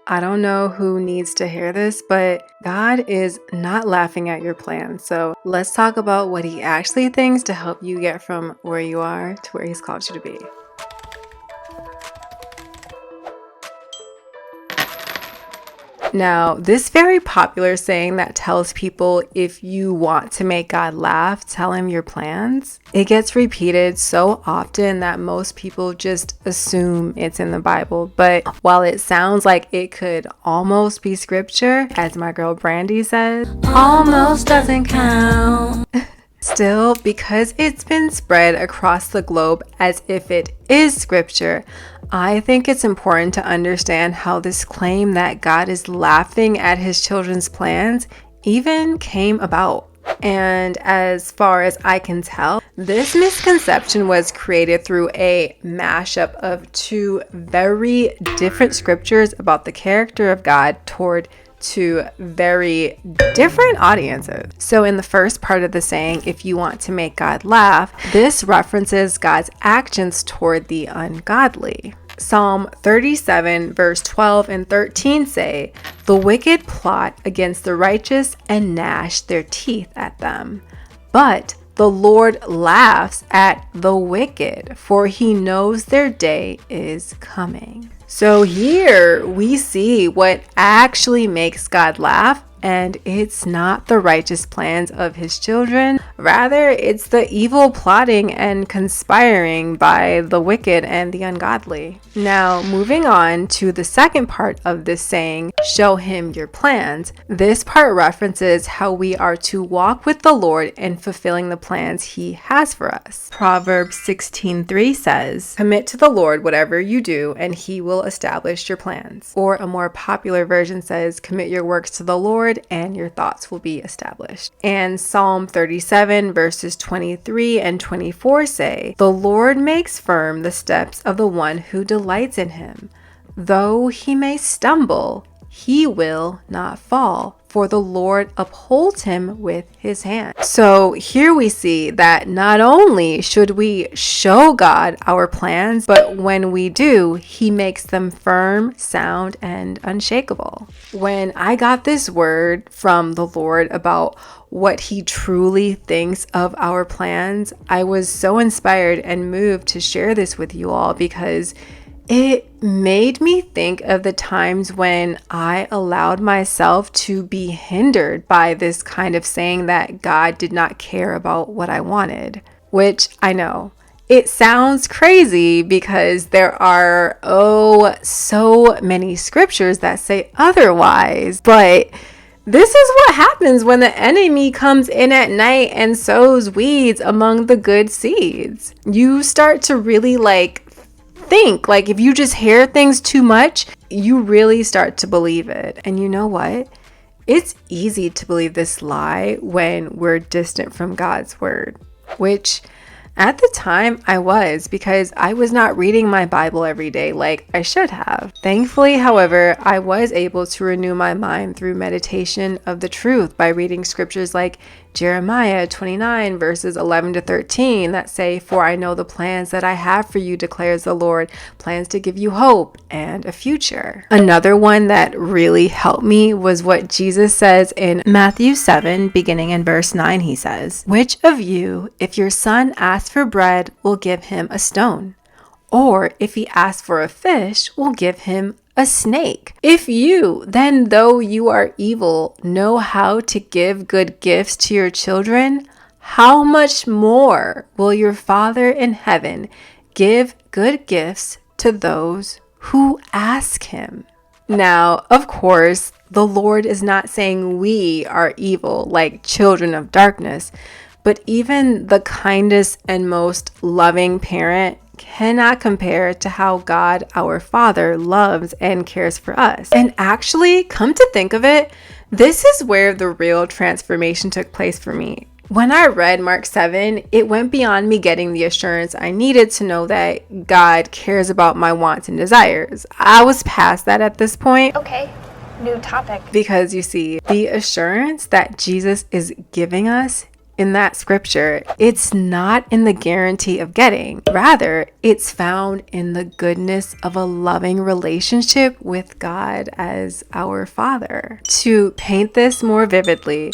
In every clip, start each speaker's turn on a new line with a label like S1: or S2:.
S1: I don't know who needs to hear this, but God is not laughing at your plans. So let's talk about what He actually thinks to help you get from where you are to where He's called you to be. Now, this very popular saying that tells people if you want to make God laugh, tell Him your plans. It gets repeated so often that most people just assume it's in the Bible. But while it sounds like it could almost be scripture, as my girl Brandy says, almost doesn't count. Still, because it's been spread across the globe as if it is scripture, I think it's important to understand how this claim that God is laughing at His children's plans even came about. And as far as I can tell, this misconception was created through a mashup of two very different scriptures about the character of God toward two very different audiences. So in the first part of the saying, if you want to make God laugh, this references God's actions toward the ungodly. Psalm 37 verse 12 and 13 say, "The wicked plot against the righteous and gnash their teeth at them. But the Lord laughs at the wicked, for He knows their day is coming." So here we see what actually makes God laugh, and it's not the righteous plans of His children. Rather, it's the evil plotting and conspiring by the wicked and the ungodly. Now, moving on to the second part of this saying, show Him your plans. This part references how we are to walk with the Lord in fulfilling the plans He has for us. Proverbs 16:3 says, "Commit to the Lord whatever you do, and He will establish your plans." Or a more popular version says, "Commit your works to the Lord, and your thoughts will be established." And Psalm 37 verses 23 and 24 say, "The Lord makes firm the steps of the one who delights in Him. Though he may stumble, he will not fall, for the Lord upholds him with His hand." So here we see that not only should we show God our plans, but when we do, He makes them firm, sound, and unshakable. When I got this word from the Lord about what He truly thinks of our plans, I was so inspired and moved to share this with you all, because it made me think of the times when I allowed myself to be hindered by this kind of saying that God did not care about what I wanted, which I know it sounds crazy because there are, so many scriptures that say otherwise, but this is what happens when the enemy comes in at night and sows weeds among the good seeds. You start to really think, if you just hear things too much, you really start to believe it. And you know what? It's easy to believe this lie when we're distant from God's word, which at the time I was, because I was not reading my Bible every day like I should have. Thankfully, however, I was able to renew my mind through meditation of the truth by reading scriptures like Jeremiah 29 verses 11 to 13 that say, "For I know the plans that I have for you, declares the Lord, plans to give you hope and a future." Another one that really helped me was what Jesus says in Matthew 7, beginning in verse 9. He says, "Which of you, if your son asks for bread, will give him a stone? Or if he asks for a fish, will give him a snake? If you, then, though you are evil, know how to give good gifts to your children, how much more will your Father in heaven give good gifts to those who ask Him?" Now, of course, the Lord is not saying we are evil like children of darkness, but even the kindest and most loving parent cannot compare to how God, our Father, loves and cares for us. And actually, come to think of it, this is where the real transformation took place for me. When I read Mark 7, it went beyond me getting the assurance I needed to know that God cares about my wants and desires. I was past that at this point.
S2: Okay, new topic.
S1: Because you see, the assurance that Jesus is giving us in that scripture, it's not in the guarantee of getting. Rather, it's found in the goodness of a loving relationship with God as our Father. To paint this more vividly,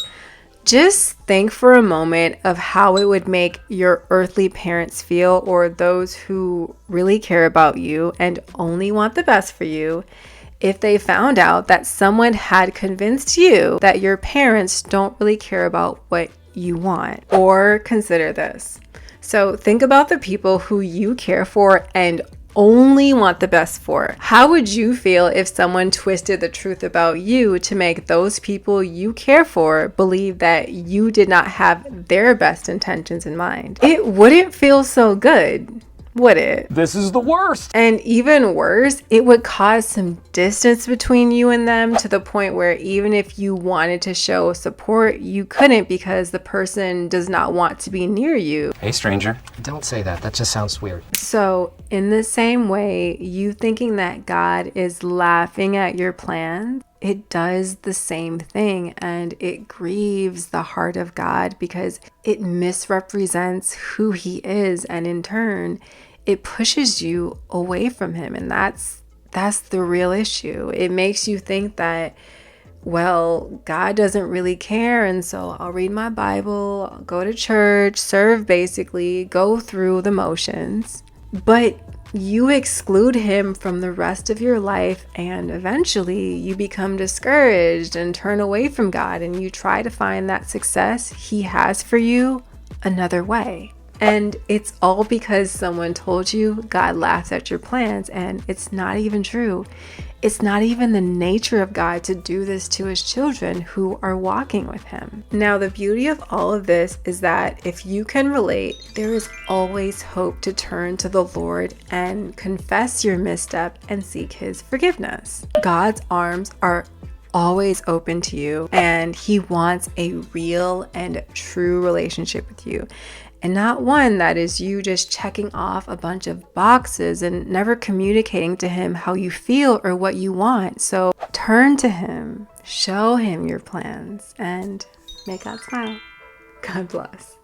S1: just think for a moment of how it would make your earthly parents feel, or those who really care about you and only want the best for you, if they found out that someone had convinced you that your parents don't really care about what you want. Or consider this. So think about the people who you care for and only want the best for. How would you feel if someone twisted the truth about you to make those people you care for believe that you did not have their best intentions in mind? It wouldn't feel so good, would it?
S2: This is the worst.
S1: And even worse, it would cause some distance between you and them, to the point where even if you wanted to show support, you couldn't, because the person does not want to be near you.
S2: Hey, stranger.
S3: Don't say that. That just sounds weird.
S1: So in the same way, you thinking that God is laughing at your plans, it does the same thing, and it grieves the heart of God because it misrepresents who he is, and in turn it pushes you away from him. And that's the real issue. It makes you think that, well, God doesn't really care, and so I'll read my Bible, I'll go to church, serve, basically go through the motions. But you exclude him from the rest of your life, and eventually you become discouraged and turn away from God, and you try to find that success he has for you another way. And it's all because someone told you God laughs at your plans, and it's not even true. It's not even the nature of God to do this to his children who are walking with him. Now, the beauty of all of this is that if you can relate, there is always hope to turn to the Lord and confess your misstep and seek his forgiveness. God's arms are always open to you, and he wants a real and true relationship with you. And not one that is you just checking off a bunch of boxes and never communicating to him how you feel or what you want. So turn to him, show him your plans, and make God smile. God bless.